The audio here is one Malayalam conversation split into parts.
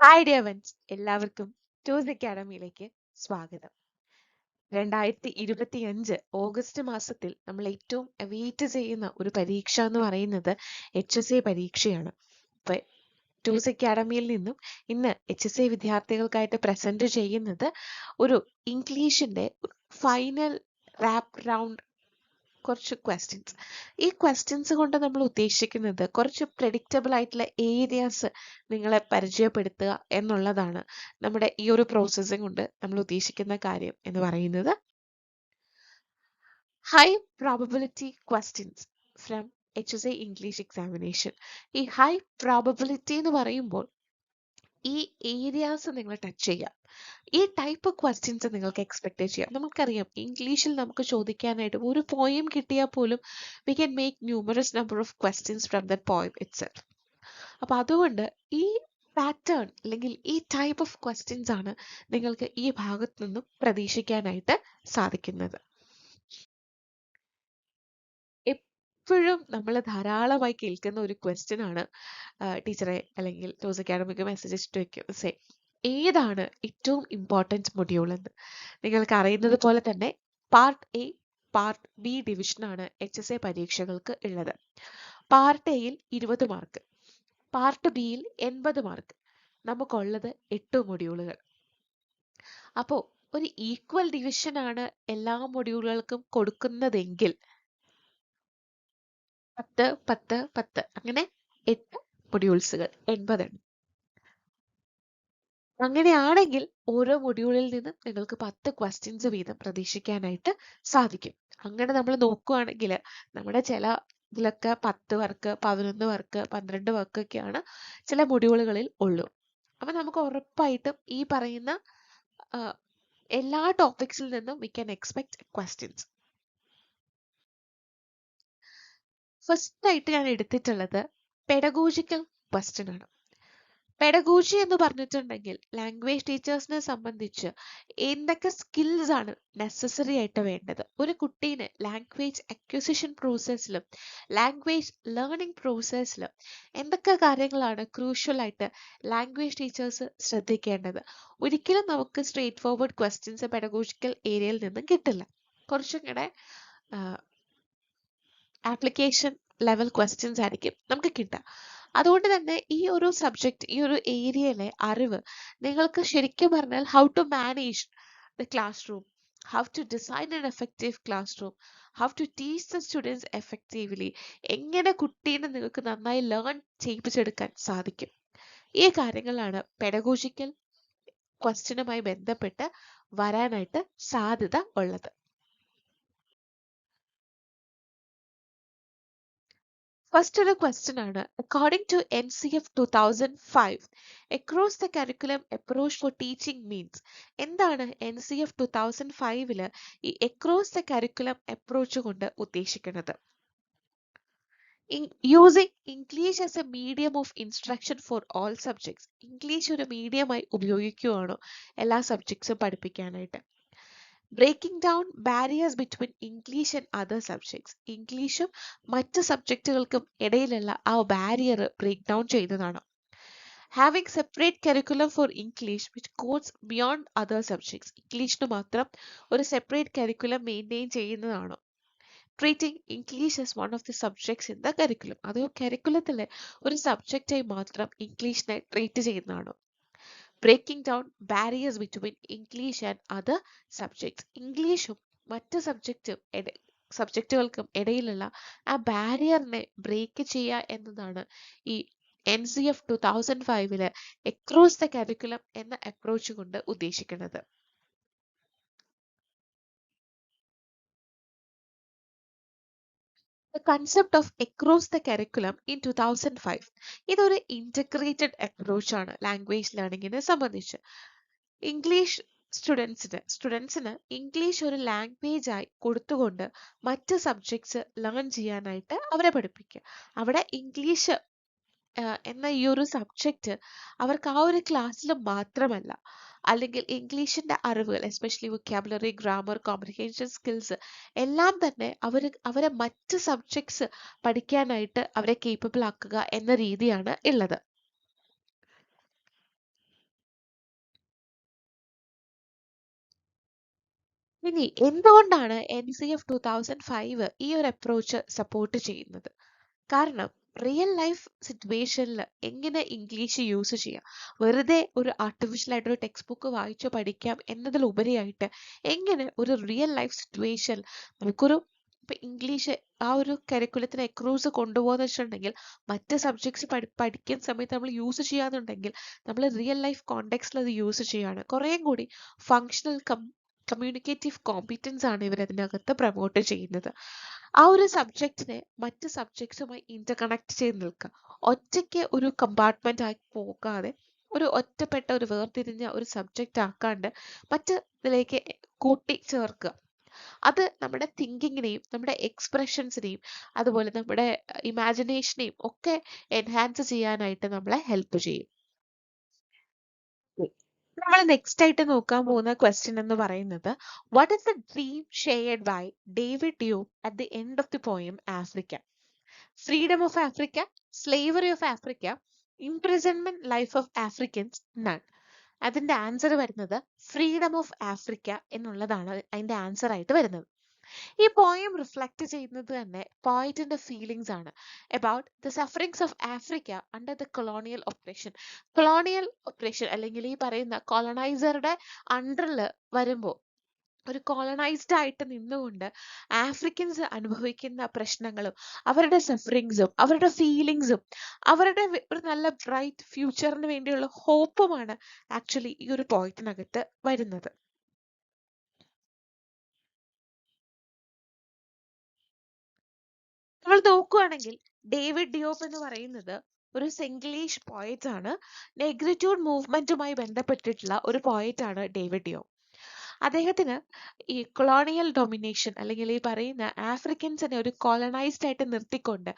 ഹായ് ഡിയവൻസ്, എല്ലാവർക്കും ടൂസ് അക്കാഡമിയിലേക്ക് സ്വാഗതം. 2025 ഓഗസ്റ്റ് മാസത്തിൽ നമ്മൾ ഏറ്റവും അവൈറ്റ് ചെയ്യുന്ന ഒരു പരീക്ഷ എന്ന് പറയുന്നത് HSA പരീക്ഷയാണ്. അപ്പൊ ടൂസ് അക്കാഡമിയിൽ നിന്നും ഇന്ന് HSA വിദ്യാർത്ഥികൾക്കായിട്ട് പ്രസന്റ് ചെയ്യുന്നത് ഒരു ഇംഗ്ലീഷിന്റെ ഫൈനൽ റാപ്പ് റൗണ്ട് കുറച്ച് ക്വസ്റ്റ്യൻസ്. ഈ ക്വസ്റ്റ്യൻസ് കൊണ്ട് നമ്മൾ ഉദ്ദേശിക്കുന്നത് കുറച്ച് പ്രെഡിക്റ്റബിൾ ആയിട്ടുള്ള ഏരിയാസ് നിങ്ങളെ പരിചയപ്പെടുത്തുക എന്നുള്ളതാണ് നമ്മുടെ ഈ ഒരു പ്രോസസ്സിംഗ് കൊണ്ട് നമ്മൾ ഉദ്ദേശിക്കുന്ന കാര്യം എന്ന് പറയുന്നത്. High probability questions from HSA English examination. ഈ ഹൈ പ്രോബബിലിറ്റി എന്ന് പറയുമ്പോൾ ഈ ഏരിയാസ് നിങ്ങൾ ടച്ച് ചെയ്യാം. ഈ ടൈപ്പ് ക്വസ്റ്റ്യൻസ് നിങ്ങൾക്ക് എക്സ്പെക്ട് ചെയ്യാം. നമുക്കറിയാം ഇംഗ്ലീഷിൽ നമുക്ക് ചോദിക്കാനായിട്ട് ഒരു പോയം കിട്ടിയാൽ പോലും we can make numerous number of questions from the poem itself. അപ്പൊ അതുകൊണ്ട് ഈ പാറ്റേൺ അല്ലെങ്കിൽ ഈ ടൈപ്പ് ഓഫ് ക്വസ്റ്റ്യൻസ് ആണ് നിങ്ങൾക്ക് ഈ ഭാഗത്തു നിന്നും പ്രതീക്ഷിക്കാനായിട്ട് സാധിക്കുന്നത്. എപ്പോഴും നമ്മൾ ധാരാളമായി കേൾക്കുന്ന ഒരു ക്വസ്റ്റ്യൻ ആണ് ടീച്ചറെ അല്ലെങ്കിൽ ടൂസ് അക്കാഡമിക്ക് മെസ്സേജ് ഇട്ട് വെക്കും, ഏതാണ് ഏറ്റവും ഇമ്പോർട്ടൻറ്റ് മൊഡ്യൂൾ എന്ന്. നിങ്ങൾക്ക് അറിയുന്നത് പോലെ തന്നെ പാർട്ട് എ, പാർട്ട് ബി ഡിവിഷനാണ് HSA പരീക്ഷകൾക്ക് ഉള്ളത്. പാർട്ട് എയിൽ 20 മാർക്ക്, പാർട്ട് ബിയിൽ 80 മാർക്ക്. നമുക്കുള്ളത് 8 മൊഡ്യൂളുകൾ. അപ്പോൾ ഒരു ഈക്വൽ ഡിവിഷൻ ആണ് എല്ലാ മൊഡ്യൂളുകൾക്കും കൊടുക്കുന്നതെങ്കിൽ 10, 10, 10 അങ്ങനെ 8 മൊഡ്യൂൾസുകൾ 80 എണ്ണം. അങ്ങനെയാണെങ്കിൽ ഓരോ മൊഡ്യൂളിൽ നിന്നും നിങ്ങൾക്ക് 10 ക്വസ്റ്റ്യൻസ് വീതം പ്രതീക്ഷിക്കാനായിട്ട് സാധിക്കും. അങ്ങനെ നമ്മൾ നോക്കുകയാണെങ്കിൽ നമ്മുടെ ചില ഇതിലൊക്കെ 10 വർക്ക്, 11 വർക്ക്, 12 വർക്ക് ഒക്കെയാണ് ചില മൊഡ്യൂളുകളിൽ ഉള്ളൂ. അപ്പൊ നമുക്ക് ഉറപ്പായിട്ടും ഈ പറയുന്ന എല്ലാ ടോപ്പിക്സിൽ നിന്നും we can expect questions. First ആയിട്ട് ഞാൻ എടുത്തിട്ടുള്ളത് പെഡഗോജിക്കൽ ക്വസ്റ്റ്യൻ ആണ്. പെഡഗോജി എന്ന് പറഞ്ഞിട്ടുണ്ടെങ്കിൽ ലാംഗ്വേജ് ടീച്ചേഴ്സിനെ സംബന്ധിച്ച് എന്തൊക്കെ സ്കിൽസ് ആണ് നെസസറി ആയിട്ട് വേണ്ടത്, ഒരു കുട്ടീനെ ലാംഗ്വേജ് അക്വിസിഷൻ പ്രോസസ്സിലും ലാംഗ്വേജ് ലേണിംഗ് പ്രോസസ്സിലും എന്തൊക്കെ കാര്യങ്ങളാണ് ക്രൂഷ്യൽ ആയിട്ട് ലാംഗ്വേജ് ടീച്ചേഴ്സ് ശ്രദ്ധിക്കേണ്ടത്. ഒരിക്കലും നമുക്ക് സ്ട്രേറ്റ് ഫോർവേഡ് ക്വസ്റ്റ്യൻസ് പെഡഗോജിക്കൽ ഏരിയയിൽ നിന്നും കിട്ടില്ല. കുറച്ചും കൂടെ ആപ്ലിക്കേഷൻ ലെവൽ ക്വസ്റ്റ്യൻസ് ആയിരിക്കും നമുക്ക് കിട്ടുക. അതുകൊണ്ട് തന്നെ ഈ ഒരു സബ്ജക്റ്റ്, ഈ ഒരു ഏരിയയിലെ അറിവ് നിങ്ങൾക്ക് ശരിക്കും പറഞ്ഞാൽ how to manage the classroom, how to design an effective classroom, how to teach the students effectively, എങ്ങനെ കുട്ടീനെ നിങ്ങൾക്ക് നന്നായി ലേൺ ചെയ്യിപ്പിച്ചെടുക്കാൻ സാധിക്കും. ഈ കാര്യങ്ങളാണ് പെഡഗോജിക്കൽ ക്വസ്റ്റ്യനുമായി ബന്ധപ്പെട്ട് വരാനായിട്ട് സാധ്യത ഉള്ളത്. ഫസ്റ്റ് ഒരു ക്വസ്റ്റ്യൻ ആണ്. According to NCF 2005, across the curriculum approach for teaching means. എന്താണ് NCF 2005 ഈ across the curriculum approach കൊണ്ട് ഉദ്ദേശിക്കുന്നത്? Using English as a medium of instruction for all subjects. English ഒരു മീഡിയമായി ഉപയോഗിക്കുകയാണോ എല്ലാ സബ്ജക്ട്സും പഠിപ്പിക്കാനായിട്ട്? Breaking down barriers between English and other subjects. ഇംഗ്ലീഷും മറ്റ് സബ്ജക്റ്റുകൾക്കും ഇടയിലുള്ള ആ ബാരിയർ ബ്രേക്ക് ഡൗൺ ചെയ്യുന്നതാണ്. Having separate curriculum for English which goes beyond other subjects. ഇംഗ്ലീഷിന് മാത്രം ഒരു സെപ്പറേറ്റ് കരിക്കുലം മെയിൻറ്റെയിൻ ചെയ്യുന്നതാണോ? Treating English as one of the subjects in the curriculum. അതോ കരിക്കുലത്തിലെ ഒരു സബ്ജക്റ്റായി മാത്രം ഇംഗ്ലീഷിനെ ട്രീറ്റ് ചെയ്യുന്നതാണോ? Breaking down barriers between English and other subjects. ഇംഗ്ലീഷും മറ്റ് സബ്ജക്റ്റുകൾക്കും ഇടയിലുള്ള ആ ബാരിയറിനെ ബ്രേക്ക് ചെയ്യുക എന്നതാണ് ഈ NCF 2005 അക്രോസ് ദ കരിക്കുലം എന്ന അപ്രോച്ച് കൊണ്ട് ഉദ്ദേശിക്കുന്നത്. The concept of across the curriculum in 2005. ഇതൊരു ഇന്റഗ്രേറ്റഡ് അപ്രോച്ച് ആണ് ലാംഗ്വേജ് ലേണിംഗിനെ സംബന്ധിച്ച്. ഇംഗ്ലീഷ് സ്റ്റുഡൻസിന് ഇംഗ്ലീഷ് ഒരു ലാംഗ്വേജ് ആയി കൊടുത്തുകൊണ്ട് മറ്റ് സബ്ജക്ട്സ് ലേൺ ചെയ്യാനായിട്ട് അവരെ പഠിപ്പിക്കുക. അവിടെ ഇംഗ്ലീഷ് എന്ന ഈ ഒരു സബ്ജക്റ്റ് അവർക്ക് ആ ഒരു ക്ലാസ്സിൽ മാത്രമല്ല, അല്ലെങ്കിൽ ഇംഗ്ലീഷിന്റെ അറിവുകൾ especially vocabulary, grammar, comprehension skills എല്ലാം തന്നെ അവരെ മറ്റ് സബ്ജക്ട്സ് പഠിക്കാനായിട്ട് അവരെ കേപ്പബിൾ ആക്കുക എന്ന രീതിയാണ് ഉള്ളത്. ഇനി എന്തുകൊണ്ടാണ് NCF 2005 ഈ ഒരു അപ്രോച്ച് സപ്പോർട്ട് ചെയ്യുന്നത്? കാരണം റിയൽ ലൈഫ് സിറ്റുവേഷനിൽ എങ്ങനെ ഇംഗ്ലീഷ് യൂസ് ചെയ്യാം, വെറുതെ ഒരു ആർട്ടിഫിഷ്യൽ ആയിട്ടൊരു ടെക്സ്റ്റ് ബുക്ക് വായിച്ചോ പഠിക്കാം എന്നതിലുപരിയായിട്ട് എങ്ങനെ ഒരു റിയൽ ലൈഫ് സിറ്റുവേഷൻ നമുക്കൊരു ഇപ്പൊ ഇംഗ്ലീഷ് ആ ഒരു കരിക്കുലത്തിന് എക്രൂസ് കൊണ്ടുപോകുന്ന വെച്ചിട്ടുണ്ടെങ്കിൽ മറ്റ് സബ്ജക്ട്സ് പഠിക്കുന്ന സമയത്ത് നമ്മൾ യൂസ് ചെയ്യാന്നുണ്ടെങ്കിൽ നമ്മൾ റിയൽ ലൈഫ് കോണ്ടെക്സ്റ്റിൽ അത് യൂസ് ചെയ്യാണ് കുറേയും കൂടി ഫങ്ഷണൽ കമ്മ്യൂണിക്കേറ്റീവ് കോമ്പിറ്റൻസ് ആണ് ഇവർ അതിനകത്ത് പ്രൊമോട്ട് ചെയ്യുന്നത്. ആ ഒരു സബ്ജക്റ്റിനെ മറ്റ് സബ്ജക്ട്സുമായി ഇന്റർകണക്ട് ചെയ്ത് നിൽക്കുക, ഒറ്റയ്ക്ക് ഒരു കമ്പാർട്ട്മെന്റ് ആയി പോകാതെ ഒരു ഒറ്റപ്പെട്ട ഒരു വേർതിരിഞ്ഞ ഒരു സബ്ജക്റ്റ് ആക്കാണ്ട് മറ്റ് ഇതിലേക്ക് കൂട്ടി ചേർക്കുക. അത് നമ്മുടെ തിങ്കിങ്ങിനെയും നമ്മുടെ എക്സ്പ്രഷൻസിനെയും അതുപോലെ നമ്മുടെ ഇമാജിനേഷനെയും ഒക്കെ എൻഹാൻസ് ചെയ്യാനായിട്ട് നമ്മളെ ഹെൽപ്പ് ചെയ്യും. നമ്മൾ നെക്സ്റ്റ് ആയിട്ട് നോക്കാൻ പോകുന്ന ക്വസ്റ്റ്യൻ എന്ന് പറയുന്നത് what is the dream shared by David Duke at the end of the poem Africa? Freedom of Africa, slavery of Africa, imprisonment life of Africans, none. അതിന്റെ ആൻസർ വരുന്നത് ഫ്രീഡം ഓഫ് ആഫ്രിക്ക എന്നുള്ളതാണ് അതിന്റെ ആൻസർ ആയിട്ട് വരുന്നത്. ഈ പോയം റിഫ്ലക്ട് ചെയ്യുന്നത് തന്നെ പോയിറ്റിന്റെ ഫീലിംഗ്സ് ആണ് about the sufferings of Africa under the colonial operation അല്ലെങ്കിൽ ഈ പറയുന്ന കൊളോണൈസറുടെ അണ്ടറിൽ വരുമ്പോൾ ഒരു കോളനൈസ്ഡ് ആയിട്ട് നിന്നുകൊണ്ട് ആഫ്രിക്കൻസ് അനുഭവിക്കുന്ന പ്രശ്നങ്ങളും അവരുടെ സഫറിങ്സും അവരുടെ ഫീലിങ്സും അവരുടെ ഒരു നല്ല ബ്രൈറ്റ് ഫ്യൂച്ചറിന് വേണ്ടിയുള്ള ഹോപ്പുമാണ് ആക്ച്വലി ഈ ഒരു പോയിന്റിനകത്ത് വരുന്നത്. നമ്മൾ നോക്കുകയാണെങ്കിൽ ഡേവിഡ് ഡിയോപ്പ് എന്ന് പറയുന്നത് ഒരു സെംഗ്ലീഷ് പോയറ്റ് ആണ്. നെഗ്രിറ്റ്യൂഡ് മൂവ്മെന്റുമായി ബന്ധപ്പെട്ടിട്ടുള്ള ഒരു പോയറ്റ് ആണ് ഡേവിഡ് ഡിയോപ്പ്. അദ്ദേഹത്തിന് ഈ കൊളോണിയൽ ഡൊമിനേഷൻ അല്ലെങ്കിൽ ഈ പറയുന്ന ആഫ്രിക്കൻസിനെ ഒരു കോളനൈസ്ഡ് ആയിട്ട് നിർത്തിക്കൊണ്ട്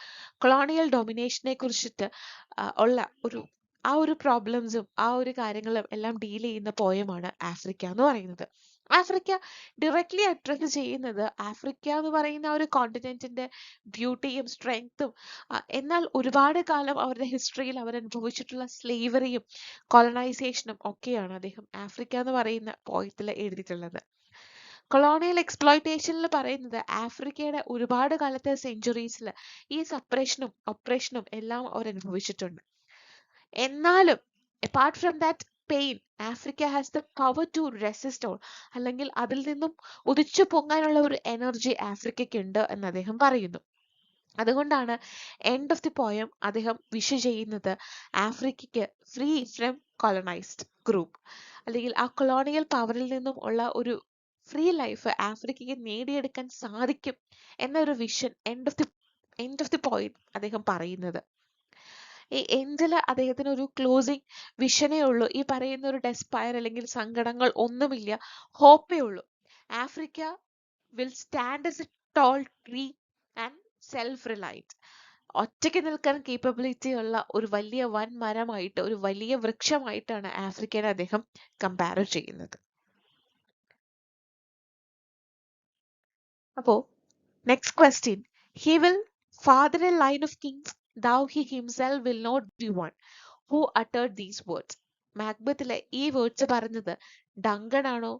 കൊളോണിയൽ ഡൊമിനേഷനെ കുറിച്ചിട്ട് ഉള്ള ആ ഒരു പ്രോബ്ലംസും ആ ഒരു കാര്യങ്ങളും എല്ലാം ഡീൽ ചെയ്യുന്ന പോയമാണ് ആഫ്രിക്ക എന്ന് പറയുന്നത്. ആഫ്രിക്ക ഡയറക്ട്ലി അഡ്രസ് ചെയ്യുന്നത് ആഫ്രിക്ക എന്ന് പറയുന്ന ഒരു കോണ്ടിനെന്റിന്റെ ബ്യൂട്ടിയും സ്ട്രെങ്ത്തും എന്നാൽ ഒരുപാട് കാലം അവരുടെ ഹിസ്റ്ററിയിൽ അവർ അനുഭവിച്ചിട്ടുള്ള സ്ലേവറിയും കോളനൈസേഷനും ഒക്കെയാണ് അദ്ദേഹം ആഫ്രിക്ക എന്ന് പറയുന്ന പോയത്തിൽ എഴുതിയിട്ടുള്ളത്. കൊളോണിയൽ എക്സ്പ്ലോയിറ്റേഷനിൽ പറയുന്നത് ആഫ്രിക്കയുടെ ഒരുപാട് കാലത്തെ സെഞ്ചുറീസിൽ ഈ സപ്പറേഷനും ഒപ്പറേഷനും എല്ലാം അവർ അനുഭവിച്ചിട്ടുണ്ട്. എന്നാലും apart from that pain Africa has the power to resist all, അല്ലെങ്കിൽ അതിൽ നിന്നും ഉദിച്ചു പൊങ്ങാനുള്ള ഒരു എനർജി ആഫ്രിക്കയ്ക്ക് ഉണ്ട് എന്ന് അദ്ദേഹം പറയുന്നു. അതുകൊണ്ടാണ് എൻഡ് ഓഫ് ദി പോയം അദ്ദേഹം വിഷ് ചെയ്യുന്നത് ആഫ്രിക്കയ്ക്ക് ഫ്രീ ഫ്രം കോളനൈസ്ഡ് ഗ്രൂപ്പ്, അല്ലെങ്കിൽ ആ കൊളോണിയൽ പവറിൽ നിന്നും ഉള്ള ഒരു ഫ്രീ ലൈഫ് ആഫ്രിക്കയ്ക്ക് നേടിയെടുക്കാൻ സാധിക്കും എന്നൊരു vision end of the poem അദ്ദേഹം പറയുന്നത്. ഈ എൻഡില് അദ്ദേഹത്തിന് ഒരു ക്ലോസിങ് വിഷനേ ഉള്ളൂ. ഈ പറയുന്ന ഒരു ഡെസ്പയർ അല്ലെങ്കിൽ സങ്കടങ്ങൾ ഒന്നുമില്ല, ഹോപ്പേ ഉള്ളൂ. Africa will stand as a tall tree and self reliant. ഒറ്റയ്ക്ക് നിൽക്കാൻ കേപ്പബിലിറ്റി ഉള്ള ഒരു വലിയ വൻ മരമായിട്ട് ഒരു വലിയ വൃക്ഷമായിട്ടാണ് ആഫ്രിക്കനെ അദ്ദേഹം കമ്പയർ ചെയ്യുന്നത്. അപ്പോ next question, he will father a line of kings, thou he himself will not be one. Who uttered these words? മാക്ബത്തിലെ ഈ വേർഡ്സ് പറഞ്ഞത് ഡങ്കൺ ആണോ,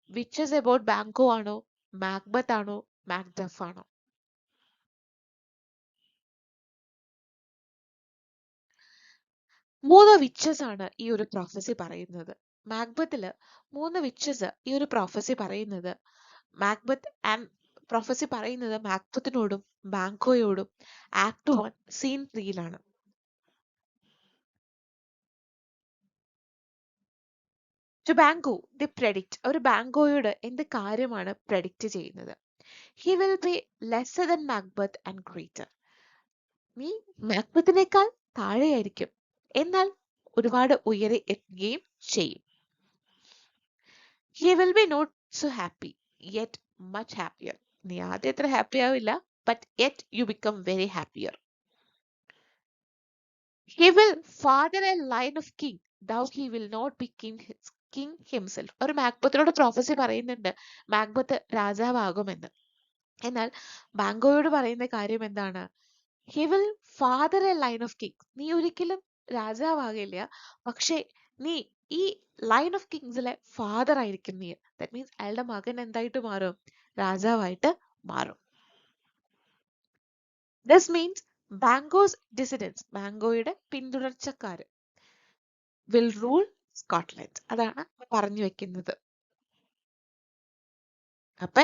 വിച്ചസ് അബൌട്ട് ബാങ്കോ ആണോ, മാക്ബത്ത് ആണോ, മാക്ഡഫ് ആണോ? മൂന്ന് വിച്ചസ് ആണ് ഈ ഒരു പ്രൊഫസി പറയുന്നത്. മാക്ബത്തില് മൂന്ന് വിച്ചസ് ഈ ഒരു പ്രൊഫസി പറയുന്നത് മാക്ബത്ത് ആൻഡ് പ്രൊഫസി പറയുന്നത് മാക്ബത്തിനോടും ബാങ്കോയോടും act 1 scene 3 to Banquo the predict, ഒരു ബാങ്കോയോട് എന്ത് കാര്യമാണ് പ്രെഡിക്റ്റ് ചെയ്യുന്നത്? He will be lesser than Macbeth and greater. നീ മാക്ബത്തിനേക്കാൾ താഴെയായിരിക്കും, എന്നാൽ ഒരുപാട് ഉയരെ എത്തുകയും ചെയ്യും. He will be not so happy yet much happier. നീ ആദ്യം അത്ര ഹാപ്പി ആവില്ല, but yet you become very happier. He will father a line of king, thou he will not be king himself. ഒരു മാക്ബത്തിനോട് പ്രോഫസി പറയുന്നുണ്ട് മാക്ബത്ത് രാജാവാകുമെന്ന്. എന്നാൽ ബാങ്കോയോട് പറയുന്ന കാര്യം എന്താണ്? He will father a line of kings. നീ ഒരിക്കലും രാജാവാകില്ല, പക്ഷെ നീ ഈ ലൈൻ ഓഫ് കിങ്സിലെ ഫാദർ ആയിരിക്കും നീ. ദാറ്റ് മീൻസ് അയാളുടെ മകൻ എന്തായിട്ട് മാറും? രാജാവായിട്ട് മാറും. ദിസ് മീൻസ് ബാങ്കോസ് ഡിസിഡൻസ്, ബാങ്കോയുടെ പിന്തുടർച്ചക്കാര് വിൽ റൂൾ സ്കോട്ട്ലൻഡ്. അതാണ് പറഞ്ഞു വെക്കുന്നത്. അപ്പൊ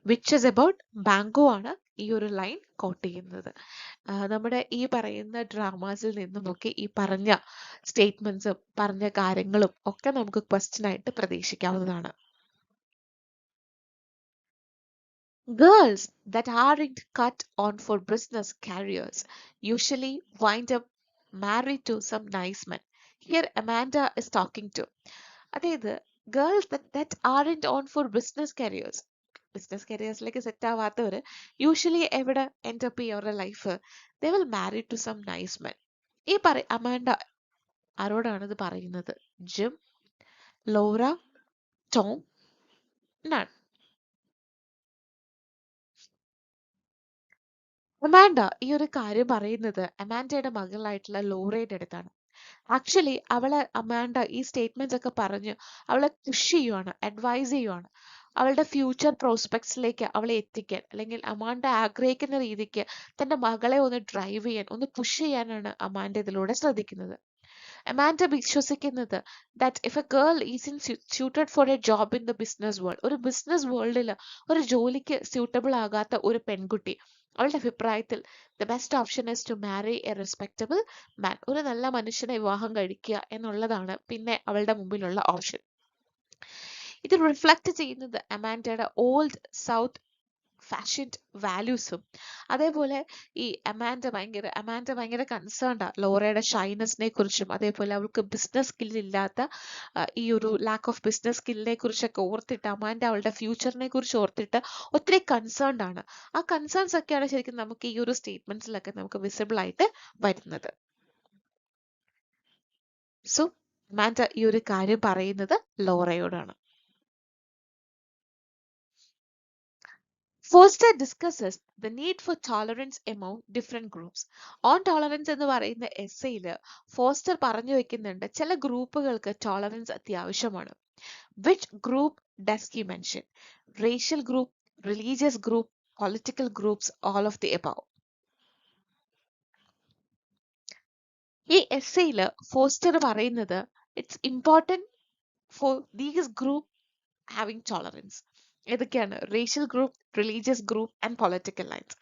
വിച്ച് ഇസ് അബൌട്ട് ബാങ്കോ ആണ് ഈ ഒരു ലൈൻ കോട്ട് ചെയ്യുന്നത്. നമ്മുടെ ഈ പറയുന്ന ഡ്രാമാസിൽ നിന്നുമൊക്കെ ഈ പറഞ്ഞ സ്റ്റേറ്റ്മെന്റ്സും പറഞ്ഞ കാര്യങ്ങളും ഒക്കെ നമുക്ക് ക്വസ്റ്റ്യൻ ആയിട്ട് പ്രതീക്ഷിക്കാവുന്നതാണ്. Girls that aren't cut on for business careers usually wind up married to some nice men. Here Amanda is talking to. അതായത് girls that aren't on for business careers, business കരിയേഴ്സിലേക്ക് സെറ്റ് ആവാത്തവര് യൂഷ്വലി എവിടെ എൻഡപ്പ് ചെയ്യാറുടെ life? They will marry to some nice men. ഈ അമാൻഡ ആരോടാണ് ഇത് പറയുന്നത്? Jim, Laura, Tom, none. Amanda ഈ ഒരു കാര്യം പറയുന്നത് അമാൻഡയുടെ മകളായിട്ടുള്ള ലോറയുടെ അടുത്താണ്. ആക്ച്വലി അമാൻഡ ഈ സ്റ്റേറ്റ്മെന്റ്സ് ഒക്കെ പറഞ്ഞ് അവളെ പുഷ് ചെയ്യുവാണ്, അഡ്വൈസ് ചെയ്യുവാണ്. അവളുടെ ഫ്യൂച്ചർ പ്രോസ്പെക്ട്സിലേക്ക് അവളെ എത്തിക്കാൻ, അല്ലെങ്കിൽ അമാൻഡ ആഗ്രഹിക്കുന്ന രീതിക്ക് തന്റെ മകളെ ഒന്ന് ഡ്രൈവ് ചെയ്യാൻ, ഒന്ന് പുഷ് ചെയ്യാനാണ് അമാൻഡ ഇതിലൂടെ ശ്രദ്ധിക്കുന്നത്. അമാൻഡ വിശ്വസിക്കുന്നത് that if a girl is in suited for a job in the business world, ഒരു ബിസിനസ് വേൾഡിൽ ഒരു ജോലിക്ക് സ്യൂട്ടബിൾ ആകാത്ത ഒരു പെൺകുട്ടി, അവളുടെ അഭിപ്രായത്തിൽ the best option is to marry a respectable man, ഒരു നല്ല മനുഷ്യനെ വിവാഹം കഴിക്കുക എന്നുള്ളതാണ് പിന്നെ അവളുടെ മുമ്പിലുള്ള ഓപ്ഷൻ. ഇത് റിഫ്ലക്ട് ചെയ്യുന്നത് അമാൻഡയുടെ ഓൾഡ് സൗത്ത് ഫാഷൻഡ് വാല്യൂസും, അതേപോലെ ഈ അമാൻഡ ഭയങ്കര കൺസേൺഡാ ലോറയുടെ ഷൈനസിനെ കുറിച്ചും, അതേപോലെ അവൾക്ക് ബിസിനസ് സ്കില്ലില്ലാത്ത ഈ ഒരു ലാക്ക് ഓഫ് ബിസിനസ് സ്കില്ലിനെ കുറിച്ചൊക്കെ ഓർത്തിട്ട് അമാൻഡ അവളുടെ ഫ്യൂച്ചറിനെ കുറിച്ച് ഓർത്തിട്ട് ഒത്തിരി കൺസേൺഡ് ആണ്. ആ കൺസേൺസ് ഒക്കെയാണ് ശരിക്കും നമുക്ക് ഈ ഒരു സ്റ്റേറ്റ്മെന്റ്സിലൊക്കെ നമുക്ക് വിസിബിൾ ആയിട്ട് വരുന്നത്. സോ അമാൻഡ ഈ ഒരു കാര്യം പറയുന്നത് ലോറയോടാണ്. Foster discusses the need for tolerance among different groups. On tolerance എന്ന് പറയുന്ന എസ്സേയില് ഫോസ്റ്റർ പറഞ്ഞു വെക്കുന്നുണ്ട് ചില ഗ്രൂപ്പുകൾക്ക് ടോളറൻസ് അത്യാവശ്യമാണ്. Which group does he mention? Racial group, religious group, political groups, all of the above. ഈ എസ്സേയില് ഫോസ്റ്റർ പറയുന്നത് it's important for these group having tolerance. ഏതൊക്കെയാണ്? Racial group, religious group and political lines.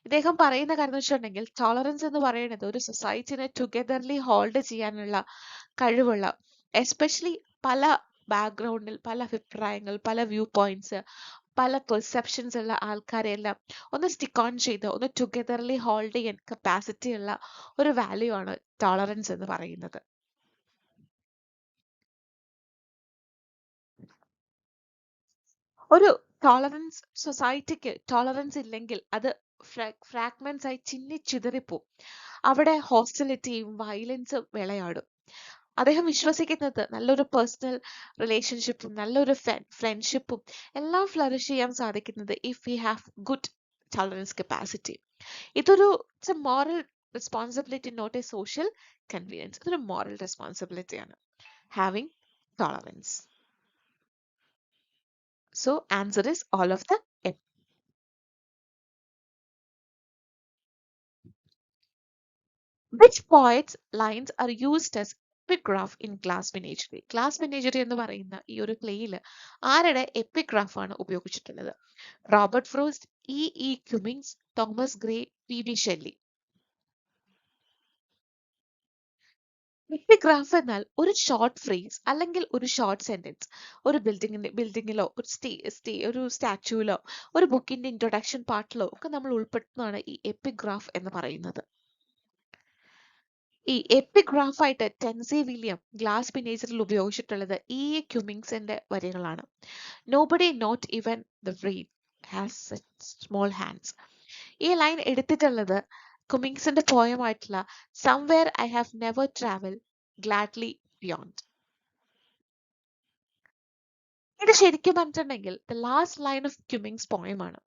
ഇദ്ദേഹം പറയുന്ന കാര്യം എന്ന് വെച്ചിട്ടുണ്ടെങ്കിൽ ടോളറൻസ് എന്ന് പറയുന്നത് ഒരു സൊസൈറ്റിനെ ടുഗദർലി ഹോൾഡ് ചെയ്യാനുള്ള കഴിവുള്ള, എസ്പെഷ്യലി പല ബാക്ക്ഗ്രൗണ്ടിൽ പല അഭിപ്രായങ്ങൾ, പല വ്യൂ പോയിന്റ്സ്, പല പെർസെപ്ഷൻസ് ഉള്ള ആൾക്കാരെല്ലാം ഒന്ന് സ്റ്റിക്ക് ഓൺ ചെയ്ത് ഒന്ന് ടുഗദർലി ഹോൾഡ് ചെയ്യാൻ കപ്പാസിറ്റി ഉള്ള ഒരു വാല്യൂ ആണ് ടോളറൻസ് എന്ന് പറയുന്നത്. ഒരു ടോളറൻസ് സൊസൈറ്റിക്ക് ടോളറൻസ് ഇല്ലെങ്കിൽ അത് ഫ്രാഗ്മെന്റ്സ് ആയി ചിതറിപ്പോവും. അവിടെ ഹോസ്റ്റിലിറ്റിയും വയലൻസും വിളയാടും. അദ്ദേഹം വിശ്വസിക്കുന്നത് നല്ലൊരു പേഴ്സണൽ റിലേഷൻഷിപ്പും നല്ലൊരു ഫ്രണ്ട്ഷിപ്പും എല്ലാം ഫ്ലറിഷ് ചെയ്യാൻ സാധിക്കുന്നത് if we have good tolerance capacity. ഇതൊരു moral responsibility, not a social convenience. ഇതൊരു മോറൽ റെസ്പോൺസിബിലിറ്റിയാണ് having tolerance. So answer is all of the above. Which poet's lines are used as epigraph in Glass Menagerie? Glass Menagerie എന്ന് പറയുന്ന ഈ ഒരു പ്ലേയിൽ ആരുടെ എപ്പിഗ്രാഫ് ആണ് ഉപയോഗിച്ചിട്ടുള്ളത്? Robert Frost, E Cummings, Thomas Gray, P Shelley. Epigraph എന്നാൽ ഒരു ഷോർട്ട് ഫ്രേസ് അല്ലെങ്കിൽ ഒരു ഷോർട്ട് സെന്റൻസ്, ഒരു ബിൽഡിങ്ങിലോ ഒരു സ്റ്റാച്യൂലോ ഒരു ബുക്കിന്റെ ഇൻട്രൊഡക്ഷൻ പാർട്ടിലോ ഒക്കെ നമ്മൾ ഉൾപ്പെടുത്തുന്നതാണ് ഈ എപ്പിഗ്രാഫ് എന്ന് പറയുന്നത്. ഈ എപ്പിഗ്രാഫായിട്ട് ടെൻസി വില്യം ഗ്ലാസ് പിനേജറിൽ ഉപയോഗിച്ചിട്ടുള്ളത് ഇ ക്യുമിൻസിന്റെ വരികളാണ്. Nobody not even the rain has such small hands. ഈ ലൈൻ എടുത്തിട്ടുള്ളത് കുമിങ്സിന്റെ പോയമായിട്ടുള്ള somewhere I have never travel gladly beyond. ഇത് ശരിക്കും പറഞ്ഞിട്ടുണ്ടെങ്കിൽ the last line of Cummings പോയമാണ്.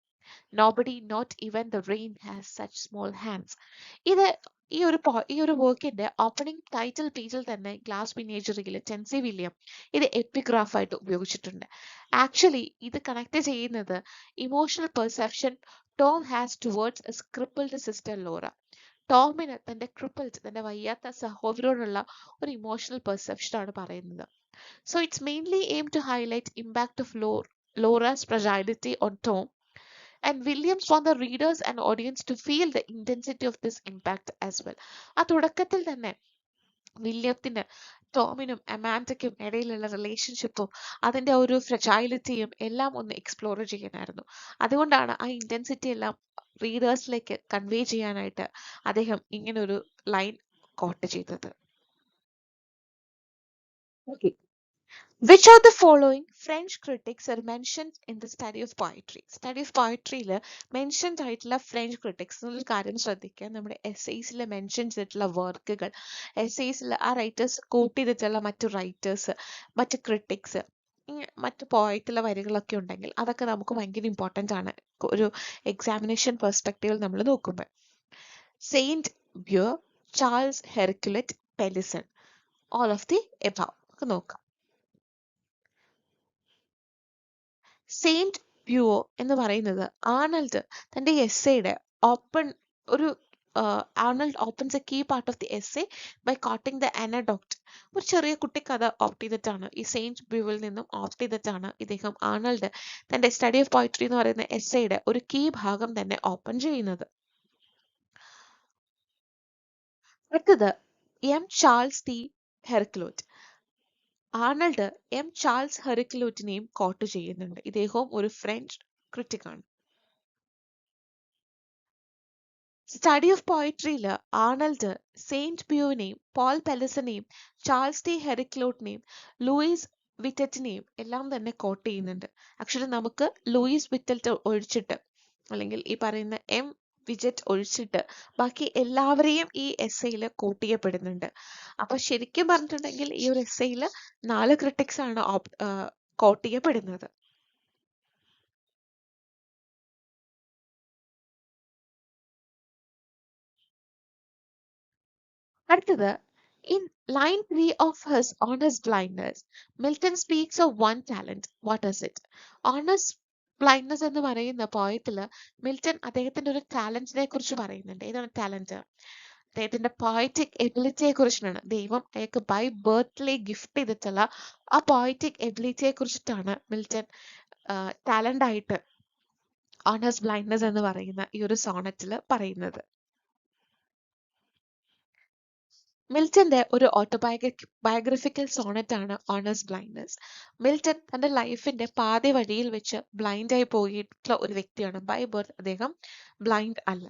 Nobody, not even the rain, has such small hands. ഇത് ഈ ഒരു വർക്കിന്റെ ഓപ്പണിംഗ് ടൈറ്റിൽ പേജിൽ തന്നെ ഗ്ലാസ് മിനിയേച്ചറിൽ ടെൻസി വില്യം ഇത് എപ്പിഗ്രാഫ് ആയിട്ട് ഉപയോഗിച്ചിട്ടുണ്ട്. ആക്ച്വലി ഇത് കണക്ട് ചെയ്യുന്നത് emotional perception Tom has towards a crippled sister Laura. ടോമിന് തന്റെ വയ്യാത്ത സഹോദരനോടുള്ള ഒരു ഇമോഷണൽ പെർസെപ്ഷൻ ആണ് പറയുന്നത്. So it's mainly aimed to highlight impact of Laura's fragility on Tom, and Williams want the readers and audience to feel the intensity of this impact as well. ആ തുടക്കത്തിൽ തന്നെ വില്യത്തിന് ടോമിനും അമാൻഡയ്ക്കും ഇടയിലുള്ള റിലേഷൻഷിപ്പും അതിന്റെ ഒരു ഫ്രജൈലിറ്റിയും എല്ലാം ഒന്ന് എക്സ്പ്ലോർ ചെയ്യാനായിരുന്നു. അതുകൊണ്ടാണ് ആ ഇന്റൻസിറ്റി എല്ലാം റീഡേഴ്സിലേക്ക് കൺവേ ചെയ്യാനായിട്ട് അദ്ദേഹം ഇങ്ങനെ ഒരു ലൈൻ കോട്ട് ചെയ്തത്. Okay. Which of the following French critics are mentioned in the study of poetry? Study of poetryയിൽ മെൻഷൻഡ് ആയിട്ടുള്ള ഫ്രഞ്ച് ക്രിട്ടിക്സ് എന്നൊരു കാര്യം ശ്രദ്ധിക്കുക. നമ്മുടെ എസ്സേസിൽ മെൻഷൻ ചെയ്തിട്ടുള്ള വർക്കുകൾ, എസ്സേസിൽ ആ റൈറ്റേഴ്സ് കോട്ട് ചെയ്തിട്ടുള്ള മറ്റു റൈറ്റേഴ്സ്, മറ്റു ക്രിട്ടിക്സ്, മറ്റു പോയറ്റിലെ വരികളൊക്കെ ഉണ്ടെങ്കിൽ അതൊക്കെ നമുക്ക് ഭയങ്കര ഇമ്പോർട്ടൻ്റ് ആണ് ഒരു എക്സാമിനേഷൻ പെർസ്പെക്റ്റീവിൽ നമ്മൾ നോക്കുമ്പോൾ. Saint Beuve, Charles Hericault, Pellisson, all of the above ഒക്കെ നോക്കാം. സെയിന്റ് പ്യൂവോ എന്ന് പറയുന്നത് ആർണൽഡ് തന്റെ എസ്സേയുടെ Arnold opens a key part of the essay by quoting the anecdote. ഒരു ചെറിയ കുട്ടിക്കഥ ഓപ്റ്റ് ചെയ്തിട്ടാണ് ഈ സെയിന്റ് പ്യൂവിൽ നിന്നും ഓപ്റ്റ് ചെയ്തിട്ടാണ് ഇദ്ദേഹം ആർണൽഡ് തന്റെ സ്റ്റഡി ഓഫ് പോയിട്രി എന്ന് പറയുന്ന എസ്സേയുടെ ഒരു കീ ഭാഗം തന്നെ ഓപ്പൺ ചെയ്യുന്നത്. അടുത്തത് M Charles T Hericault. Arnold M Charles ഹെർക്ലോറ്റിനെയും കോട്ട് ചെയ്യുന്നുണ്ട്. ഇദ്ദേഹവും ഒരു ഫ്രഞ്ച് ക്രിട്ടിക്കാണ്. സ്റ്റഡി ഓഫ് പോയിട്രിയിൽ ആർണൽഡ് സെയിന്റ് പ്യൂവിനെയും പോൾ പെലിസനെയും ചാൾസ് ടി ഹെറിക്ലോട്ടിനെയും ലൂയിസ് വിറ്ററ്റിനെയും എല്ലാം തന്നെ കോട്ട് ചെയ്യുന്നുണ്ട്. ആക്ച്വലി നമുക്ക് ലൂയിസ് വിറ്ററ്റ് ഒഴിച്ചിട്ട് അല്ലെങ്കിൽ ഈ പറയുന്ന എം വിജറ്റ് ഒഴിച്ചിട്ട് ബാക്കി എല്ലാവരെയും ഈ എസ്സേയിൽ കോട്ട് ചെയ്യപ്പെടുന്നുണ്ട്. അപ്പൊ ശരിക്കും പറഞ്ഞിട്ടുണ്ടെങ്കിൽ ഈ ഒരു എസ്സേയിൽ 4 ക്രിട്ടിക്സ് ആണ് കോട്ട് ചെയ്യപ്പെടുന്നത്. അടുത്തത് in line 3 of his honest blindness, Milton speaks of one talent. What is it? Honest blindness എന്ന് പറയുന്ന പോയത്തില് മിൽട്ടൺ അദ്ദേഹത്തിന്റെ ഒരു ടാലന്റിനെ കുറിച്ച് പറയുന്നുണ്ട്. ഏതാണ് ടാലന്റ്? അദ്ദേഹത്തിന്റെ പോയറ്റിക് എബിലിറ്റിയെ കുറിച്ചാണ്. ദൈവം അയാൾക്ക് ബൈ ബർത്തിലെ ഗിഫ്റ്റ് ചെയ്തിട്ടുള്ള ആ പോയറ്റിക് എബിലിറ്റിയെ കുറിച്ചിട്ടാണ് മിൽട്ടൺ ടാലന്റ് ആയിട്ട് ഓണസ്റ്റ് ബ്ലൈൻഡ്നെസ് എന്ന് പറയുന്ന ഈ ഒരു സോണറ്റിൽ പറയുന്നത്. മിൽട്ടന്റെ ഒരു ബയോഗ്രഫിക്കൽ സോണറ്റ് ആണ് ഓണസ്റ്റ് ബ്ലൈൻഡ്നെസ്. മിൽട്ടൺ തന്റെ ലൈഫിന്റെ പാതി വഴിയിൽ വെച്ച് ബ്ലൈൻഡ് ആയി പോയിട്ടുള്ള ഒരു വ്യക്തിയാണ്. ബൈ ബർത്ത് അദ്ദേഹം ബ്ലൈൻഡ് അല്ല.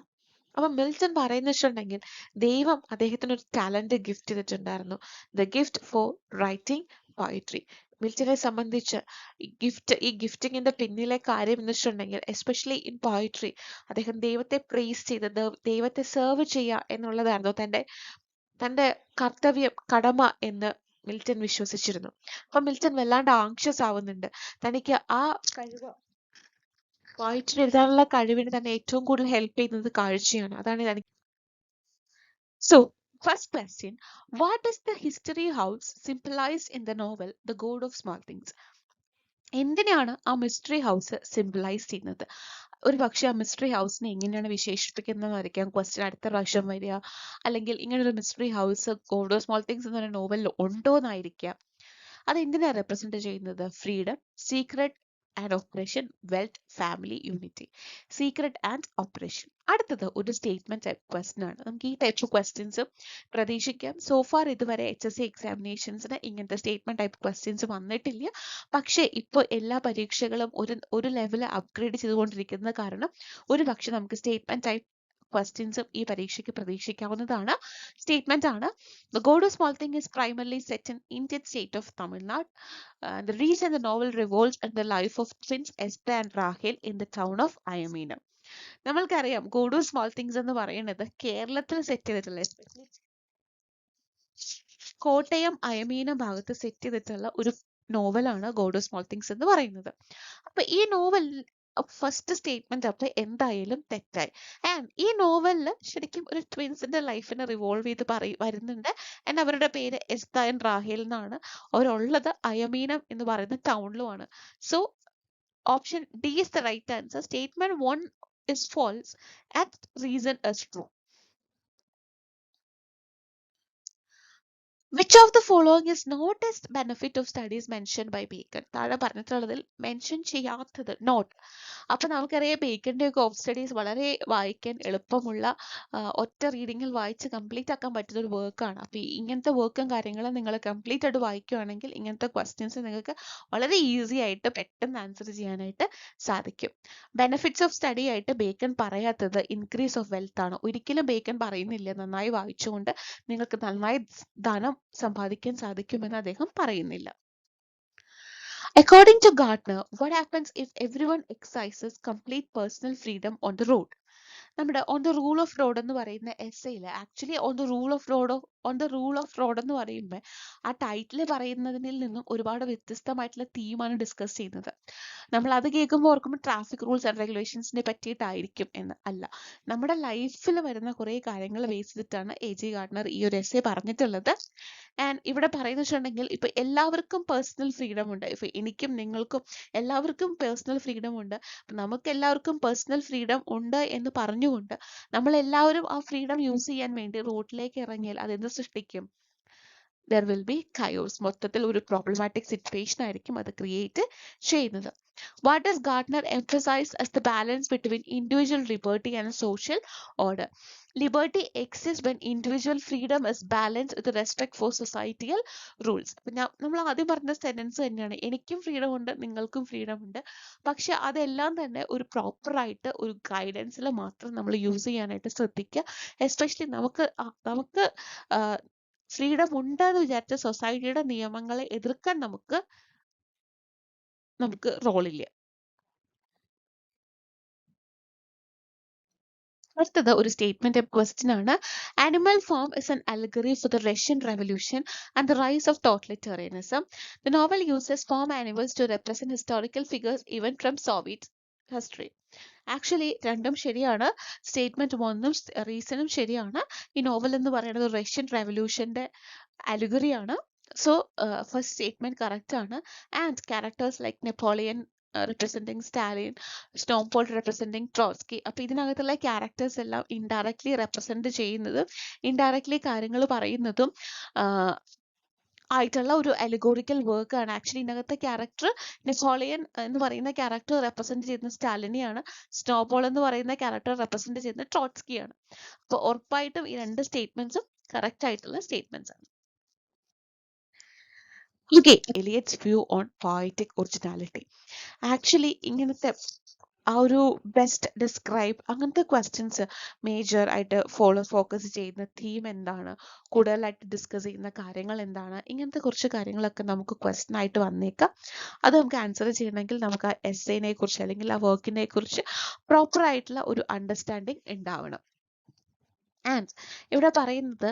അപ്പൊ മിൽട്ടൺ പറയുന്ന വെച്ചിട്ടുണ്ടെങ്കിൽ ദൈവം അദ്ദേഹത്തിന് ഒരു ടാലന്റ് ഗിഫ്റ്റ് ചെയ്തിട്ടുണ്ടായിരുന്നു. The gift for writing poetry. മിൽട്ടനെ സംബന്ധിച്ച് ഈ ഗിഫ്റ്റിങ്ങിന്റെ പിന്നിലെ കാര്യം എന്ന് വെച്ചിട്ടുണ്ടെങ്കിൽ എസ്പെഷ്യലി ഇൻ പോയിട്രി അദ്ദേഹം ദൈവത്തെ പ്രേസ് ചെയ്ത് ദൈവത്തെ സെർവ് ചെയ്യുക എന്നുള്ളതായിരുന്നു തന്റെ കർത്തവ്യം, കടമ എന്ന് മിൽട്ടൺ വിശ്വസിച്ചിരുന്നു. അപ്പൊ മിൽട്ടൺ വല്ലാണ്ട് ആങ്ഷ്യസ് ആവുന്നുണ്ട്. തനിക്ക് ആ കഴിവ് പോയിട്രി എഴുതാനുള്ള കഴിവിന് തന്നെ ഏറ്റവും കൂടുതൽ ഹെൽപ്പ് ചെയ്യുന്നത് കാഴ്ചയാണ്. അതാണ് എനിക്ക്. So, first question, what does the history house symbolize in the novel The God of Small Things? എന്തിനാണ് ആ മിസ്റ്ററി ഹൗസ് സിംബലൈസ് ചെയ്യുന്നത്? ഒരു പക്ഷെ ആ മിസ്റ്ററി ഹൗസിനെ എങ്ങനെയാണ് വിശേഷിപ്പിക്കുന്നതെന്നായിരിക്കാം ക്വസ്റ്റ്യൻ അടുത്ത പ്രാവശ്യം വരിക. അല്ലെങ്കിൽ ഇങ്ങനൊരു mystery house God of small things എന്ന നോവലിൽ ഉണ്ടോ എന്നായിരിക്കാം. അത് എന്തിനാണ് റെപ്രസെന്റ് ചെയ്യുന്നത്? Freedom, secret and operation, wealth, family, unity. Secret and operation. അടുത്തത് ഒരു സ്റ്റേറ്റ്മെന്റ് ടൈപ്പ് ക്വസ്റ്റ്യൻ ആണ്. നമുക്ക് ഈ ടൈപ്പ് ക്വസ്റ്റ്യൻസ് പ്രതീക്ഷിക്കാം. സോഫാർ ഇതുവരെ HSC എക്സാമിനേഷൻസിന് ഇങ്ങനത്തെ സ്റ്റേറ്റ്മെന്റ് ടൈപ്പ് ക്വസ്റ്റ്യൻസ് വന്നിട്ടില്ല. പക്ഷേ ഇപ്പോൾ എല്ലാ പരീക്ഷകളും ഒരു ലെവൽ അപ്ഗ്രേഡ് ചെയ്തുകൊണ്ടിരിക്കുന്നത് കാരണം ഒരു പക്ഷെ നമുക്ക് സ്റ്റേറ്റ്മെന്റ് ടൈപ്പ് ക്വസ്റ്റ്യൻസും ഈ പരീക്ഷയ്ക്ക് പ്രതീക്ഷിക്കാവുന്നതാണ്. സ്റ്റേറ്റ്മെന്റ് ആണ്, The God of Small Thing is primarily set in Indian state of Tamil Nadu. The reason the novel revolves around the life of twins Esther and Rahel in the town of Ayamina. നമ്മൾക്കറിയാം ഗോഡ് ഓഫ് സ്മോൾ തിങ്സ് എന്ന് പറയുന്നത് കേരളത്തിൽ സെറ്റ് ചെയ്തിട്ടുള്ള എസ്പെഷ്യലി കോട്ടയം അയമീന ഭാഗത്ത് സെറ്റ് ചെയ്തിട്ടുള്ള ഒരു നോവലാണ് ഗോഡ് ഓഫ് സ്മോൾ തിങ്സ് എന്ന് പറയുന്നത്. അപ്പൊ ഈ നോവൽ ഫസ്റ്റ് സ്റ്റേറ്റ്മെന്റ് അപ്പൊ എന്തായാലും തെറ്റായി. ആൻഡ് ഈ നോവലിൽ ശരിക്കും ഒരു ട്വിൻസിന്റെ ലൈഫിനെ റിവോൾവ് ചെയ്ത് വരുന്നുണ്ട്. ആൻഡ് അവരുടെ പേര് എസ്ത ആൻഡ് റാഹേൽ എന്നാണ്. അവരുള്ളത് അയമീനം എന്ന് പറയുന്ന ടൗണിലുമാണ്. So option D is the right answer. Statement 1 is false and reason is true. Which of the following is not a benefit of studies mentioned by Bacon? താഴെ പറഞ്ഞിട്ടുള്ളതിൽ മെൻഷൻ ചെയ്യാത്തത് നോട്ട്. അപ്പൊ നമുക്കറിയാം ബേക്കന്റെ ഒക്കെ ഓഫ് സ്റ്റഡീസ് വളരെ വായിക്കാൻ എളുപ്പമുള്ള ഒറ്റ റീഡിങ്ങിൽ വായിച്ച് കംപ്ലീറ്റ് ആക്കാൻ പറ്റുന്ന ഒരു വർക്കാണ്. അപ്പൊ ഇങ്ങനത്തെ വർക്കും കാര്യങ്ങളും നിങ്ങൾ കംപ്ലീറ്റ് ആയിട്ട് വായിക്കുകയാണെങ്കിൽ ഇങ്ങനത്തെ ക്വസ്റ്റ്യൻസ് നിങ്ങൾക്ക് വളരെ ഈസി ആയിട്ട് പെട്ടെന്ന് ആൻസർ ചെയ്യാനായിട്ട് സാധിക്കും. ബെനിഫിറ്റ്സ് ഓഫ് സ്റ്റഡി ആയിട്ട് ബേക്കൺ പറയാത്തത് ഇൻക്രീസ് ഓഫ് വെൽത്ത് ആണ്. ഒരിക്കലും ബേക്കൺ പറയുന്നില്ല നന്നായി വായിച്ചുകൊണ്ട് നിങ്ങൾക്ക് നന്നായി ധനം സമ്പാദിക്കാൻ സാധിക്കുമെന്ന് അദ്ദേഹം പറയുന്നില്ല. According to Gardner, what happens if everyone exercises complete personal freedom on the road? നമ്മുടെ on the rule of road എന്ന് പറയുന്ന എസ്സേയിൽ actually on the rule of road എന്ന് പറയുമ്പോൾ ആ ടൈറ്റിൽ പറയുന്നതിൽ നിന്നും ഒരുപാട് വ്യത്യസ്തമായിട്ടുള്ള തീമാണ് ഡിസ്കസ് ചെയ്യുന്നത്. നമ്മൾ അത് കേൾക്കുമ്പോൾ ഓർക്കുമ്പോൾ ട്രാഫിക് റൂൾസ് ആൻഡ് റെഗുലേഷൻസിനെ പറ്റിയിട്ടായിരിക്കും എന്ന് അല്ല, നമ്മുടെ ലൈഫിൽ വരുന്ന കുറേ കാര്യങ്ങൾ ബേസ് ചെയ്തിട്ടാണ് എ.ജി. ഗാർഡനർ ഈ ഒരു എസ്സേ പറഞ്ഞിട്ടുള്ളത്. ആൻഡ് ഇവിടെ പറയുന്നത് വെച്ചിട്ടുണ്ടെങ്കിൽ ഇപ്പൊ എല്ലാവർക്കും പേഴ്സണൽ ഫ്രീഡം ഉണ്ട്. ഇപ്പൊ എനിക്കും നിങ്ങൾക്കും എല്ലാവർക്കും പേഴ്സണൽ ഫ്രീഡം ഉണ്ട്. നമുക്ക് എല്ലാവർക്കും പേഴ്സണൽ ഫ്രീഡം ഉണ്ട് എന്ന് പറഞ്ഞുകൊണ്ട് നമ്മൾ എല്ലാവരും ആ ഫ്രീഡം യൂസ് ചെയ്യാൻ വേണ്ടി റോഡിലേക്ക് ഇറങ്ങിയാൽ അതെന്ത് സൃഷ്ടിക്കും? there will be chaos. മൊത്തത്തിൽ ഒരു പ്രോബ്ലമാറ്റിക് സിറ്റുവേഷൻ ആയിരിക്കും അത് ക്രിയേറ്റ് ചെയ്യുന്നത്. What does Gardner emphasize as the balance between individual liberty and social order? Liberty exists when individual freedom is balanced with respect for societal rules. നമ്മൾ ആദ്യം പറഞ്ഞ സെന്റൻസ് തന്നെയാണ്, എനിക്കും ഫ്രീഡം ഉണ്ട് നിങ്ങൾക്കും ഫ്രീഡം ഉണ്ട്, പക്ഷെ അതെല്ലാം തന്നെ ഒരു പ്രോപ്പർ ആയിട്ട് ഒരു ഗൈഡൻസിൽ മാത്രം നമ്മൾ യൂസ് ചെയ്യാനായിട്ട് ശ്രദ്ധിക്കുക. എസ്പെഷ്യലി നമുക്ക് ഫ്രീഡം ഉണ്ടെന്ന് വിചാരിച്ച സൊസൈറ്റിയുടെ നിയമങ്ങളെ എതിർക്കാൻ നമുക്ക് റോളില്ല. അടുത്തത് ഒരു സ്റ്റേറ്റ്മെന്റ് ക്വസ്റ്റ്യൻ ആണ്. Animal farm is an allegory for the Russian Revolution and the rise of totalitarianism. The novel uses farm animals to represent historical figures even from Soviet history. Actually രണ്ടും ശരിയാണ്. സ്റ്റേറ്റ്മെന്റ് 1ഉം റീസണും ശരിയാണ്. ഈ നോവൽ എന്ന് പറയുന്നത് റഷ്യൻ റെവല്യൂഷന്റെ അലിഗറിയാണ്. സോ ഫസ്റ്റ് സ്റ്റേറ്റ്മെന്റ് കറക്റ്റ് ആണ്. And characters like Napoleon representing Stalin, Stonewall representing Trotsky. അപ്പൊ ഇതിനകത്തുള്ള ക്യാരക്ടേഴ്സ് എല്ലാം ഇൻഡയറക്ട്ലി റെപ്രസെന്റ് ചെയ്യുന്നതും ഇൻഡയറക്ട്ലി കാര്യങ്ങൾ പറയുന്നതും ആയിട്ടുള്ള ഒരു അലിഗോറിക്കൽ വർക്ക് ആണ്. ആക്ച്വലി ഇതിനകത്തെ ക്യാരക്ടർ നെപ്പോളിയൻ എന്ന് പറയുന്ന ക്യാരക്ടർ റെപ്രസെന്റ് ചെയ്യുന്ന സ്റ്റാലിനെയാണ്. സ്നോബോൾ എന്ന് പറയുന്ന ക്യാരക്ടർ റെപ്രസെന്റ് ചെയ്യുന്ന ട്രോട്സ്കിയാണ്. അപ്പൊ ഉറപ്പായിട്ടും ഈ രണ്ട് സ്റ്റേറ്റ്മെന്റ്സും കറക്റ്റ് ആയിട്ടുള്ള സ്റ്റേറ്റ്മെന്റ്സ് ആണ്. Okay, Eliot's view on poetic originality. Actually ഇങ്ങനത്തെ ആ ഒരു ബെസ്റ്റ് ഡിസ്ക്രൈബ് അങ്ങനത്തെ ക്വസ്റ്റ്യൻസ് മേജർ ആയിട്ട് ഫോക്കസ് ചെയ്യുന്ന തീം എന്താണ്, കൂടുതലായിട്ട് ഡിസ്കസ് ചെയ്യുന്ന കാര്യങ്ങൾ എന്താണ്, ഇങ്ങനത്തെ കുറച്ച് കാര്യങ്ങളൊക്കെ നമുക്ക് ക്വസ്റ്റ്യൻ ആയിട്ട് വന്നേക്കാം. അത് നമുക്ക് ആൻസർ ചെയ്യണമെങ്കിൽ നമുക്ക് ആ എസ്സേനെ കുറിച്ച് അല്ലെങ്കിൽ ആ വർക്കിനെ കുറിച്ച് പ്രോപ്പർ ആയിട്ടുള്ള ഒരു അണ്ടർസ്റ്റാൻഡിങ് ഉണ്ടാവണം. ആൻഡ് ഇവിടെ പറയുന്നത്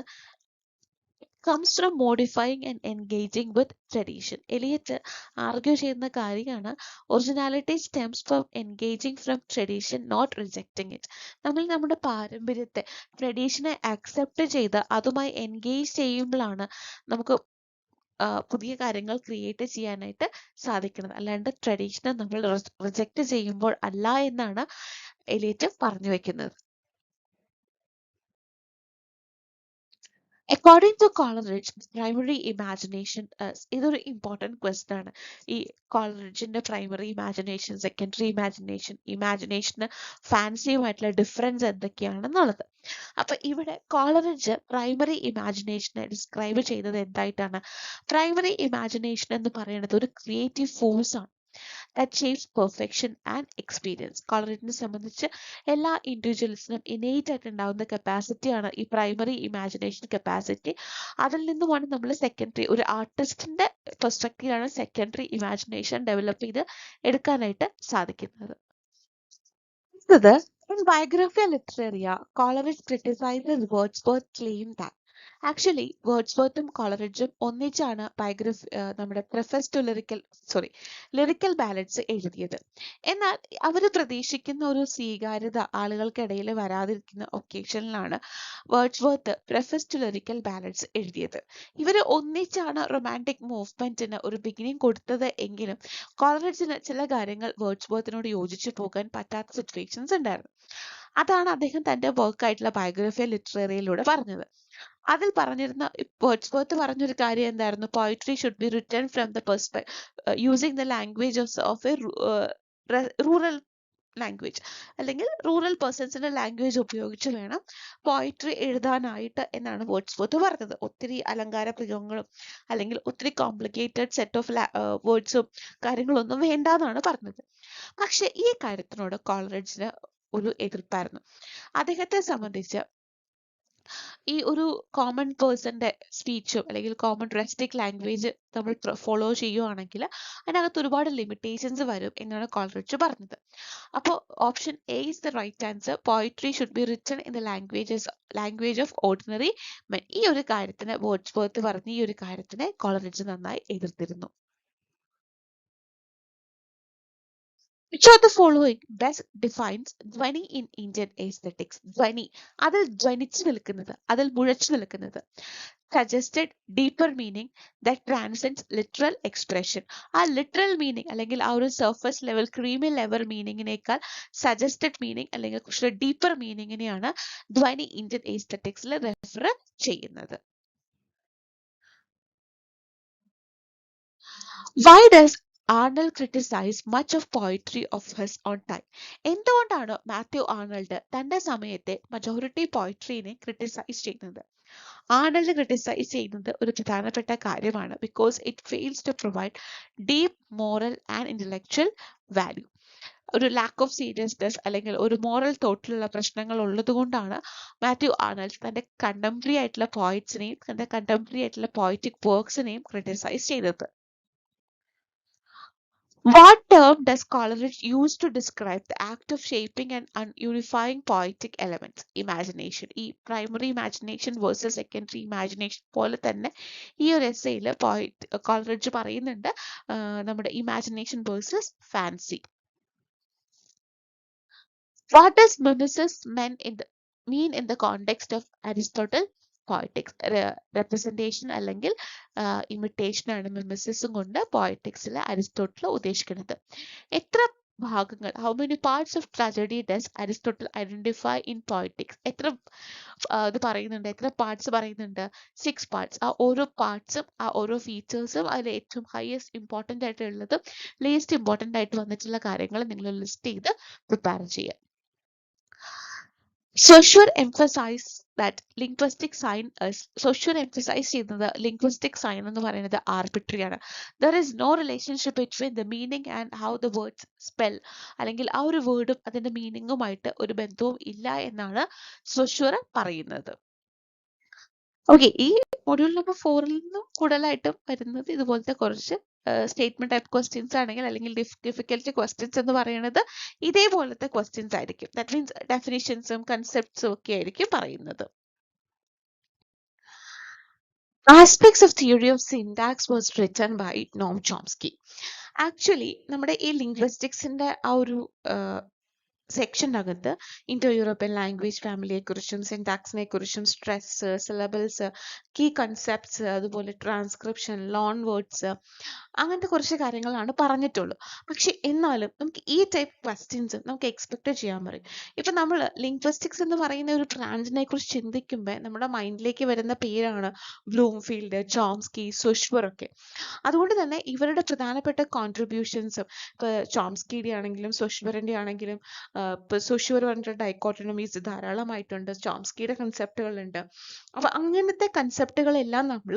comes from modifying and engaging with tradition. Eliot argue ചെയ്യുന്ന കാര്യമാണ് originality stems from engaging from tradition not rejecting it. നമ്മൾ നമ്മുടെ പാരമ്പര്യത്തെ ട്രഡീഷനെ അക്സെപ്റ്റ് ചെയ്ത് അതുമായി എൻഗേജ് ചെയ്യുമ്പോഴാണ് നമുക്ക് പുതിയ കാര്യങ്ങൾ ക്രിയേറ്റ് ചെയ്യാനായിട്ട് സാധിക്കുന്നത്. അല്ലാണ്ട് ട്രഡീഷനെ നമ്മൾ റിജക്റ്റ് ചെയ്യുമ്പോൾ അല്ല എന്നാണ് എലിയറ്റ് പറഞ്ഞു വെക്കുന്നത്. According to Coleridge, primary imagination ഇതൊരു ഇമ്പോർട്ടൻറ്റ് ക്വസ്റ്റ്യൻ ആണ്. ഈ കോളറിഡ്ജിന്റെ പ്രൈമറി ഇമാജിനേഷൻ, സെക്കൻഡറി ഇമാജിനേഷന് ഫാൻസിയുമായിട്ടുള്ള ഡിഫറൻസ് എന്തൊക്കെയാണെന്നുള്ളത്. അപ്പൊ ഇവിടെ കോളറിഡ്ജ് പ്രൈമറി ഇമാജിനേഷനെ ഡിസ്ക്രൈബ് ചെയ്തത് എന്തായിട്ടാണ്? പ്രൈമറി ഇമാജിനേഷൻ എന്ന് പറയുന്നത് ഒരു ക്രിയേറ്റീവ് ഫോഴ്സ് ആണ് that shapes perfection and experience. കോളറിഡ്ജിനെ സംബന്ധിച്ച് എല്ലാ ഇൻഡിവിജ്വൽസിനും ഇനേറ്റ് ആയിട്ട് ഉണ്ടാകുന്ന കപ്പാസിറ്റിയാണ് ഈ പ്രൈമറി ഇമാജിനേഷൻ കപ്പാസിറ്റി. അതിൽ നിന്നുമാണ് നമ്മൾ സെക്കൻഡറി ഒരു ആർട്ടിസ്റ്റിന്റെ പെർസ്പെക്റ്റീവിലാണ് സെക്കൻഡറി ഇമാജിനേഷൻ ഡെവലപ്പ് ചെയ്ത് എടുക്കാനായിട്ട് സാധിക്കുന്നത്. In Biographia Literaria, Coleridge criticizes Wordsworth's claim that actually വേർഡ്സ്വർത്തും കോളറിഡ്ജും ഒന്നിച്ചാണ് നമ്മുടെ ലിറിക്കൽ ബാലൻസ് എഴുതിയത്. എന്നാൽ അവർ പ്രതീക്ഷിക്കുന്ന ഒരു സ്വീകാര്യത ആളുകൾക്കിടയിൽ വരാതിരിക്കുന്ന ഒക്കേഷനിലാണ് വേർഡ്സ്വർത്ത് പ്രിഫസ് ടു ലിറിക്കൽ ബാലൻസ് എഴുതിയത്. ഇവർ ഒന്നിച്ചാണ് റൊമാൻറ്റിക് മൂവ്മെന്റിന് ഒരു ബിഗിനിങ് കൊടുത്തത് എങ്കിലും കോളറിഡ്ജിന് ചില കാര്യങ്ങൾ വേർഡ്സ്വർത്തിനോട് യോജിച്ചു പോകാൻ പറ്റാത്ത സിറ്റുവേഷൻസ് ഉണ്ടായിരുന്നു. അതാണ് അദ്ദേഹം തന്റെ വർക്കായിട്ടുള്ള ബയോഗ്രഫി ലിറ്റററിയിലൂടെ പറഞ്ഞത്. അതിൽ പറഞ്ഞിരുന്ന വേർഡ്സ്വർത്ത് പറഞ്ഞൊരു കാര്യം എന്തായിരുന്നു? Poetry should be written from the using the language of A rural language, അല്ലെങ്കിൽ റൂറൽ പേഴ്സൺസിന്റെ ലാംഗ്വേജ് ഉപയോഗിച്ച് വേണം പോയിട്രി എഴുതാനായിട്ട് എന്നാണ് വേർഡ്സ്വർത്ത് പറഞ്ഞത്. ഒത്തിരി അലങ്കാര പ്രയോഗങ്ങളും അല്ലെങ്കിൽ ഒത്തിരി കോംപ്ലിക്കേറ്റഡ് സെറ്റ് ഓഫ് വേർഡ്സും കാര്യങ്ങളൊന്നും വേണ്ടാന്നാണ് പറഞ്ഞത്. പക്ഷെ ഈ കാര്യത്തിനോട് കോളറിഡ്ജിന് ഒരു എതിർപ്പായിരുന്നു. അദ്ദേഹത്തെ സംബന്ധിച്ച് ഈ ഒരു കോമൺ പേഴ്സന്റെ സ്പീച്ചും അല്ലെങ്കിൽ കോമൺ റെസ്റ്റിക് ലാംഗ്വേജ് നമ്മൾ ഫോളോ ചെയ്യുവാണെങ്കിൽ അതിനകത്ത് ഒരുപാട് ലിമിറ്റേഷൻസ് വരും എന്നാണ് കോളറിഡ്ജ് പറഞ്ഞത്. അപ്പോൾ option A is the right answer. Poetry should be written in the language of ordinary men. ഈ ഒരു കാര്യത്തിന് വേർഡ്സ്വർത്ത് പറഞ്ഞ ഈ ഒരു കാര്യത്തിനെ കോളറിഡ്ജ് നന്നായി എതിർത്തിരുന്നു. Which of the following best defines Dhwani in Indian aesthetics? ധ്വനി, അതിൽ ധ്വനിച്ചു നിൽക്കുന്നത്, അതിൽ മുഴച്ചു നിൽക്കുന്നത്. Suggested deeper meaning that transcends literal expression. ആ ലിറ്ററൽ മീനിങ് അല്ലെങ്കിൽ ആ ഒരു സർഫസ് ലെവൽ ക്രീമി ലെവൽ മീനിങ്ങിനേക്കാൾ സജസ്റ്റഡ് മീനിങ് അല്ലെങ്കിൽ കുറച്ച് ഡീപ്പർ മീനിങ്ങിനെയാണ് ധ്വനി ഇന്ത്യൻ എസ്തെറ്റിക്സിൽ റെഫർ ചെയ്യുന്നത്. Why does Arnold criticize much of poetry of his own time? എന്തുകൊണ്ടാണ് മാത്യു ആർണൾഡ് തന്റെ സമയത്തെ മജോറിറ്റി പോയിട്രീനെ ക്രിട്ടിസൈസ് ചെയ്യുന്നത്? ആർണൾഡ് ക്രിട്ടിസൈസ് ചെയ്യുന്നത് ഒരു പ്രധാനപ്പെട്ട കാര്യമാണ്. Because it fails to provide deep moral and intellectual value. ഒരു ലാക്ക് ഓഫ് സീരിയസ്നെസ് അല്ലെങ്കിൽ ഒരു മോറൽ തോട്ടിലുള്ള പ്രശ്നങ്ങൾ ഉള്ളത് കൊണ്ടാണ് മാത്യു ആർണൾഡ് തന്റെ കണ്ടംപററി ആയിട്ടുള്ള പോയിറ്റ്സിനെയും തന്റെ കണ്ടംപററി ആയിട്ടുള്ള പോയറ്റിക് വർക്ക്സിനെയും ക്രിട്ടിസൈസ് ചെയ്തത്. What term does Coleridge use to describe the act of shaping and unifying poetic elements? Imagination. ഈ primary imagination versus secondary imagination പോലെ തന്നെ ഈ ഒരു എസ്സേയിൽ കോളറിഡ്ജ് പറയുന്നുണ്ട് നമ്മുടെ imagination versus fancy. What does mimesis mean in the context of Aristotle poetics? Representation അല്ലെങ്കിൽ imitation ആണ് മിമിസിസും കൊണ്ട് പോയറ്റിക്സിൽ അരിസ്റ്റോട്ടിൽ ഉദ്ദേശിക്കുന്നത്. എത്ര ഭാഗങ്ങൾ, how many parts of tragedy does Aristotle identify in poetics? എത്ര ഇത് പറയുന്നുണ്ട്, എത്ര പാർട്സ് പറയുന്നുണ്ട്? 6 parts. ആ ഓരോ പാർട്സും ആ ഓരോ ഫീച്ചേഴ്സും അതിൽ ഏറ്റവും ഹയസ്റ്റ് ഇമ്പോർട്ടൻ്റ് ആയിട്ടുള്ളതും ലീസ്റ്റ് ഇമ്പോർട്ടൻ്റ് ആയിട്ട് വന്നിട്ടുള്ള കാര്യങ്ങൾ നിങ്ങൾ ലിസ്റ്റ് ചെയ്ത് പ്രിപ്പയർ ചെയ്യുക. Saussure emphasized that linguistic sign is ചെയ്യുന്നത് linguistic sign എന്ന് പറയുന്നത് arbitrary ആണ്. There is no relationship between the meaning and how the words spell. അല്ലെങ്കിൽ ആ ഒരു വേർഡും അതിന്റെ മീനിങ്ങുമായിട്ട് ഒരു ബന്ധവും ഇല്ല എന്നാണ് Saussure പറയുന്നത്. ഓക്കെ, ഈ മൊഡ്യൂൾ നമ്പർ 4 നിന്നും കൂടുതലായിട്ടും വരുന്നത് ഇതുപോലത്തെ കുറച്ച് സ്റ്റേറ്റ്മെന്റ് ടൈപ്പ് ക്വസ്റ്റ്യൻസ് ആണെങ്കിൽ അല്ലെങ്കിൽ ഡിഫിക്കൽട്ടി ക്വസ്റ്റ്യൻസ് എന്ന് പറയുന്നത് ഇതേപോലത്തെ ക്വസ്റ്റ്യൻസ് ആയിരിക്കും. ദാറ്റ് മീൻസ് ഡെഫിനിഷൻസും കൺസെപ്റ്റ്സും ഒക്കെ ആയിരിക്കും പറയുന്നത്. Aspects of theory of syntax was written by Noam Chomsky. Actually നമ്മുടെ ഈ ലിംഗ്വിസ്റ്റിക്സിന്റെ ആ ഒരു സെക്ഷനകത്ത് ഇൻഡോ യൂറോപ്യൻ ലാംഗ്വേജ് ഫാമിലിയെ കുറിച്ചും സിൻടാക്സിനെ കുറിച്ചും സ്ട്രെസ്, സിലബിൾസ്, കീ കൺസെപ്റ്റ്സ്, അതുപോലെ ട്രാൻസ്ക്രിപ്ഷൻ, ലോൺ വേർഡ്സ്, അങ്ങനത്തെ കുറച്ച് കാര്യങ്ങളാണ് പറഞ്ഞിട്ടുള്ളൂ. പക്ഷെ എന്നാലും നമുക്ക് ഈ ടൈപ്പ് ക്വസ്റ്റ്യൻസ് നമുക്ക് എക്സ്പെക്ട് ചെയ്യാൻ പറയും. ഇപ്പം നമ്മൾ ലിംഗ്വിസ്റ്റിക്സ് എന്ന് പറയുന്ന ഒരു ബ്രാഞ്ചിനെ കുറിച്ച് ചിന്തിക്കുമ്പോൾ നമ്മുടെ മൈൻഡിലേക്ക് വരുന്ന പേരാണ് ബ്ലൂംഫീൽഡ്, ചോംസ്കി, സുഷ്വർ ഒക്കെ. അതുകൊണ്ട് തന്നെ ഇവരുടെ പ്രധാനപ്പെട്ട കോൺട്രിബ്യൂഷൻസും ഇപ്പോൾ ചോംസ്കിയുടെ ആണെങ്കിലും സുഷ്വറിൻ്റെ ആണെങ്കിലും ഇപ്പോൾ സുഷ്വർ പറഞ്ഞിട്ട് ഡൈക്കോട്ടണമീസ് ധാരാളമായിട്ടുണ്ട്, ചോംസ്കിയുടെ കൺസെപ്റ്റുകളുണ്ട്. അപ്പോൾ അങ്ങനത്തെ കൺസെപ്റ്റുകളെല്ലാം നമ്മൾ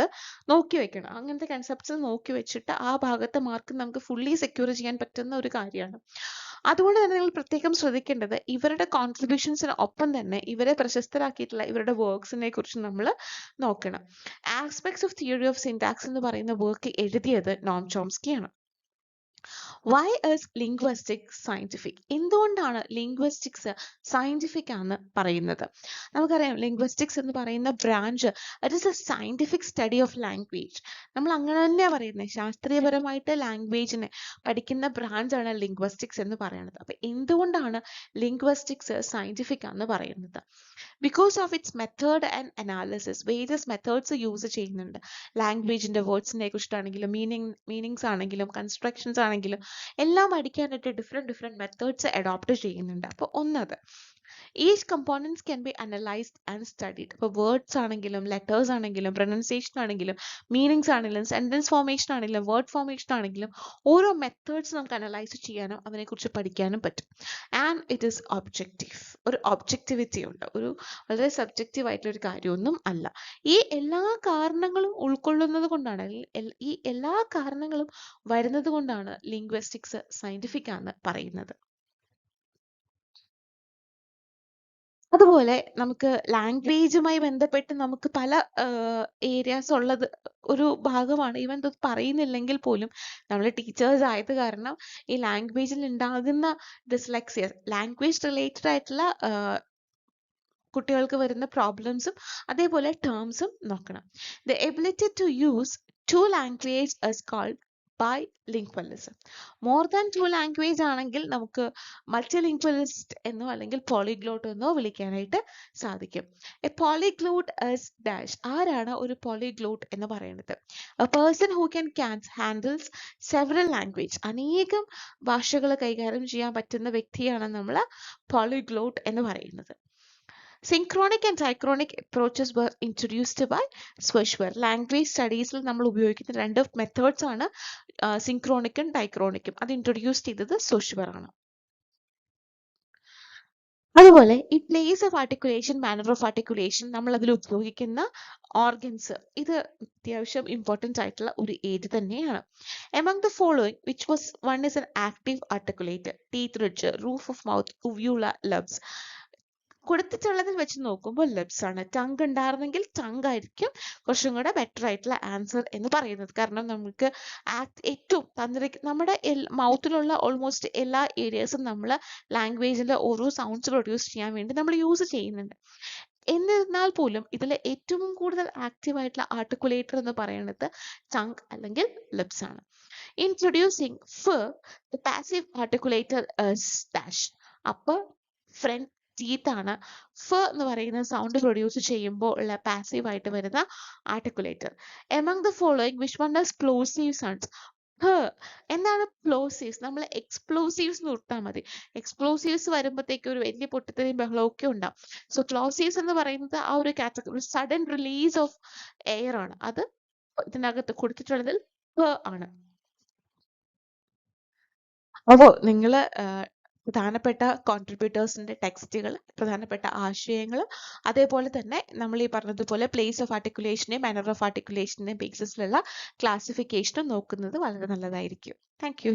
നോക്കി വെക്കണം. അങ്ങനത്തെ കൺസെപ്റ്റ്സ് നോക്കി വെച്ചിട്ട് ആ ഭാഗത്തെ മാർക്ക് നമുക്ക് ഫുള്ളി സെക്യൂർ ചെയ്യാൻ പറ്റുന്ന ഒരു കാര്യമാണ്. അതുകൊണ്ട് തന്നെ നിങ്ങൾ പ്രത്യേകം ശ്രദ്ധിക്കേണ്ടത് ഇവരുടെ കോൺട്രിബ്യൂഷൻസിന് ഒപ്പം തന്നെ ഇവരെ പ്രശസ്തരാക്കിയിട്ടുള്ള ഇവരുടെ വർക്ക്സിനെ കുറിച്ച് നമ്മൾ നോക്കണം. Aspects of theory of syntax എന്ന് പറയുന്ന വർക്ക് എഴുതിയത് നോം ചോംസ്കിയാണ്. Why is linguistics scientific? എന്തുകൊണ്ടാണ് ലിംഗ്വിസ്റ്റിക്സ് സയന്റിഫിക് ആണെന്ന് പറയുന്നത്? നമുക്കറിയാം ലിംഗ്വിസ്റ്റിക്സ് എന്ന് പറയുന്ന branch it is a scientific study of language. നമ്മൾ അങ്ങനെ തന്നെയാണ് പറയുന്നത്. ശാസ്ത്രീയപരമായിട്ട് ലാംഗ്വേജിനെ പഠിക്കുന്ന ബ്രാഞ്ചാണ് ലിംഗ്വിസ്റ്റിക്സ് എന്ന് പറയുന്നത്. അപ്പൊ എന്തുകൊണ്ടാണ് ലിംഗ്വിസ്റ്റിക്സ് സയന്റിഫിക് ആണെന്ന് പറയുന്നത്? Because of its method and analysis. Various methods use ചെയ്യുന്നുണ്ട്. ലാംഗ്വേജിന്റെ വേർഡ്സിനെ കുറിച്ചിട്ടാണെങ്കിലും മീനിങ്സ് ആണെങ്കിലും കൺസ്ട്രക്ഷൻസ് ആണെങ്കിലും എല്ലാം പഠിക്കാനായിട്ട് ഡിഫറെന്റ് മെത്തേഡ്സ് അഡോപ്റ്റ് ചെയ്യുന്നുണ്ട്. അപ്പോൾ ഒന്നത് each components can be analysed and studied. ഇപ്പോൾ വേർഡ്സ് ആണെങ്കിലും ലെറ്റേഴ്സ് ആണെങ്കിലും പ്രൊനൗൺസിയേഷൻ ആണെങ്കിലും മീനിങ്സ് ആണെങ്കിലും സെന്റൻസ് ഫോർമേഷൻ ആണെങ്കിലും വേർഡ് ഫോർമേഷൻ ആണെങ്കിലും ഓരോ മെത്തേഡ്സ് നമുക്ക് അനലൈസ് ചെയ്യാനും അതിനെക്കുറിച്ച് പഠിക്കാനും പറ്റും. And it is objective. ഒരു ഒബ്ജക്റ്റിവിറ്റി ഉണ്ട്. ഒരു വളരെ സബ്ജക്റ്റീവ് ആയിട്ടുള്ള ഒരു കാര്യമൊന്നും അല്ല. ഈ എല്ലാ കാരണങ്ങളും ഉൾക്കൊള്ളുന്നത് കൊണ്ടാണ്, ഈ എല്ലാ കാരണങ്ങളും വരുന്നത് കൊണ്ടാണ് ലിംഗ്വിസ്റ്റിക്സ് സയന്റിഫിക് ആണെന്ന് പറയുന്നത്. അതുപോലെ നമുക്ക് ലാംഗ്വേജുമായി ബന്ധപ്പെട്ട് നമുക്ക് പല ഏരിയാസ് ഉള്ളത് ഒരു ഭാഗമാണ്. ഈവൻ ഇത് പറയുന്നില്ലെങ്കിൽ പോലും നമ്മൾ ടീച്ചേഴ്സ് ആയത് കാരണം ഈ ലാംഗ്വേജിൽ ഉണ്ടാകുന്ന ഡിസ്ലെക്സിയ, ലാംഗ്വേജ് റിലേറ്റഡ് ആയിട്ടുള്ള കുട്ടികൾക്ക് വരുന്ന പ്രോബ്ലംസും അതേപോലെ ടേംസും നോക്കണം. The ability to use two language is called bilingualism. More than two language ആണെങ്കിൽ നമുക്ക് മൾട്ടിലിംഗ്വലിസ്റ്റ് എന്നോ അല്ലെങ്കിൽ പോളിഗ്ലോട്ട് എന്നോ വിളിക്കാനായിട്ട് സാധിക്കും. A polyglot is dash. ആരാണ് ഒരു പോളിഗ്ലോട്ട് എന്ന് പറയുന്നത്? A person who can handles several language. അനേകം ഭാഷകൾ കൈകാര്യം ചെയ്യാൻ പറ്റുന്ന വ്യക്തിയാണ് നമ്മൾ പോളിഗ്ലോട്ട് എന്ന് പറയുന്നത്. Synchronic and diachronic approaches were introduced by Schweitzer. Language സ്റ്റഡീസിൽ നമ്മൾ ഉപയോഗിക്കുന്ന രണ്ട് മെത്തേഡ്സ് ആണ് സിങ്ക്രോണിക്കും ഡൈക്രോണിക്കും. അത് ഇൻട്രൊഡ്യൂസ് ചെയ്തത് Schweitzer ആണ്. അതുപോലെ ഈ place of articulation, manner of articulation, നമ്മൾ അതിൽ ഉപയോഗിക്കുന്ന ഓർഗൻസ്, ഇത് അത്യാവശ്യം ഇമ്പോർട്ടൻ്റ് ആയിട്ടുള്ള ഒരു ഏരിയ തന്നെയാണ്. Among the following, which was one is an active articulator, teeth ridge, roof of mouth, uvula, lobes. കൊടുത്തിട്ടുള്ളതിൽ വെച്ച് നോക്കുമ്പോൾ ലിപ്സ് ആണ്. ടങ് ഉണ്ടായിരുന്നെങ്കിൽ ടങ് ആയിരിക്കും കുറച്ചും കൂടെ ബെറ്റർ ആയിട്ടുള്ള ആൻസർ എന്ന് പറയുന്നത്. കാരണം നമുക്ക് ഏറ്റവും നമ്മുടെ മൗത്തിലുള്ള ഓൾമോസ്റ്റ് എല്ലാ ഏരിയസും നമ്മൾ ലാംഗ്വേജിന്റെ ഓരോ സൗണ്ട്സ് പ്രൊഡ്യൂസ് ചെയ്യാൻ വേണ്ടി നമ്മൾ യൂസ് ചെയ്യുന്നുണ്ട്. എന്നിരുന്നാൽ പോലും ഇതിൽ ഏറ്റവും കൂടുതൽ ആക്റ്റീവ് ആയിട്ടുള്ള ആർട്ടിക്കുലേറ്റർ എന്ന് പറയുന്നത് ടങ് അല്ലെങ്കിൽ ലിപ്സ് ആണ്. Introducing the passive articulator dash. Upper front teeth ആണ് എന്ന് പറയുന്ന സൗണ്ട് പ്രൊഡ്യൂസ് ചെയ്യുമ്പോൾ ഉള്ള പാസീവ് ആയിട്ട് വരുന്ന articulator. Among the following which one is plosive sounds? എന്താണ് പ്ലോസീവ്സ്? നമ്മൾ എക്സ്പ്ലോസീവ്സ് നിർത്താൽ മതി. എക്സ്പ്ലോസീവ്സ് വരുമ്പോഴത്തേക്ക് ഒരു വലിയ പൊട്ടിത്തെറിയും ബഹളവും ഒക്കെ ഉണ്ടാവും. സോ പ്ലോസീവ്സ് എന്ന് പറയുന്നത് ആ ഒരു category, sudden release of air ആണ്. അത് ഇതിനകത്ത് കൊടുത്തിട്ടുള്ളതിൽ ആണ്. അപ്പോൾ നിങ്ങൾ പ്രധാനപ്പെട്ട കോൺട്രിബ്യൂട്ടേഴ്സിന്റെ ടെക്സ്റ്റുകൾ, പ്രധാനപ്പെട്ട ആശയങ്ങൾ, അതേപോലെ തന്നെ നമ്മൾ ഈ പറഞ്ഞതുപോലെ പ്ലേസ് ഓഫ് ആർട്ടിക്കുലേഷനെയും മാനർ ഓഫ് ആർട്ടിക്കുലേഷനെയും ബേസിസിലുള്ള ക്ലാസിഫിക്കേഷനും നോക്കുന്നത് വളരെ നല്ലതായിരിക്കും. Thank you.